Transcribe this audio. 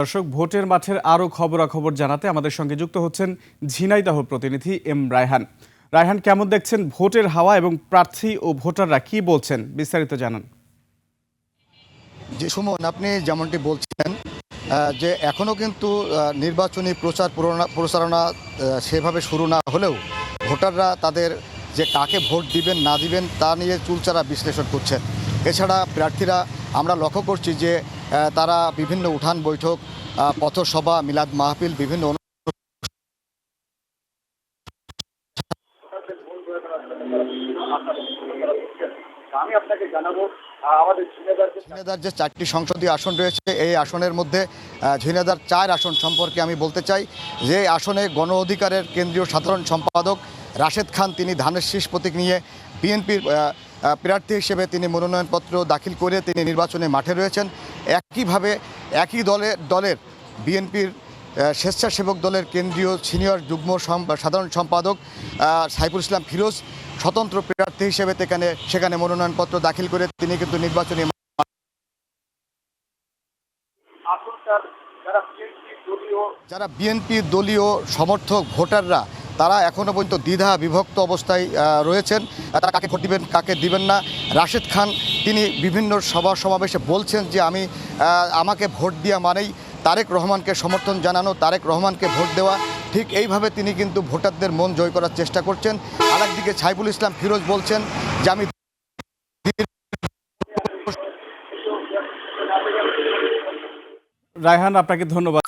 দর্শক, ভোটের মাঠের আরও খবরাখবর জানাতে আমাদের সঙ্গে যুক্ত হচ্ছেন ঝিনাইদহ প্রতিনিধি এম রায়হান। রায়হান, কেমন দেখছেন ভোটের হাওয়া এবং প্রার্থী ও ভোটাররা কি বলছেন, বিস্তারিত জানান। যে সুমন, আপনি যেমনটি বলছেন যে এখনও কিন্তু নির্বাচনী প্রচারণা সেভাবে শুরু না হলেও ভোটাররা তাদের যে কাকে ভোট দিবেন না দিবেন তা নিয়ে চুলচারা বিশ্লেষণ করছেন। এছাড়া প্রার্থীরা আমরা লক্ষ্য করছি যে তারা বিভিন্ন উঠান বৈঠক, পথসভা, মিলাদ মাহফিল, বিভিন্ন আমি আপনাকে জানাবো আমাদের ঝিনাইদহের যে 4টি সংসদীয় আসন রয়েছে, এই আসনের মধ্যে ঝিনাইদহের 4 আসন সম্পর্কে আমি বলতে চাই যে আসনে গণ অধিকারের কেন্দ্রীয় সাধারণ সম্পাদক রাশেদ খান তিনি ধানের শীষ প্রতীক নিয়ে বিএনপির প্রার্থী হিসেবে তিনি মনোনয়নপত্র দাখিল করে তিনি নির্বাচনে মাঠে রয়েছেন। একইভাবে একই দলের বিএনপির স্বেচ্ছাসেবক দলের কেন্দ্রীয় সিনিয়র যুগ্ম সাধারণ সম্পাদক সাইফুল ইসলাম ফিরোজ স্বতন্ত্র প্রার্থী হিসেবে সেখানে মনোনয়নপত্র দাখিল করে তিনি কিন্তু নির্বাচনী যারা বিএনপি দলীয় সমর্থক ভোটাররা তারা এখনও পর্যন্ত দ্বিধা বিভক্ত অবস্থায় রয়েছেন। তারা কাকে ভোট দিবেন কাকে দিবেন না। রাশেদ খান তিনি বিভিন্ন সভা সমাবেশে বলছেন যে আমাকে ভোট দেওয়া মানেই তারেক রহমানকে সমর্থন জানানো, তারেক রহমানকে ভোট দেওয়া। ঠিক এইভাবে তিনি কিন্তু ভোটারদের মন জয় করার চেষ্টা করছেন। আরেকদিকে সাইফুল ইসলাম ফিরোজ বলছেন যে আমি রায়হান, আপনাকে ধন্যবাদ।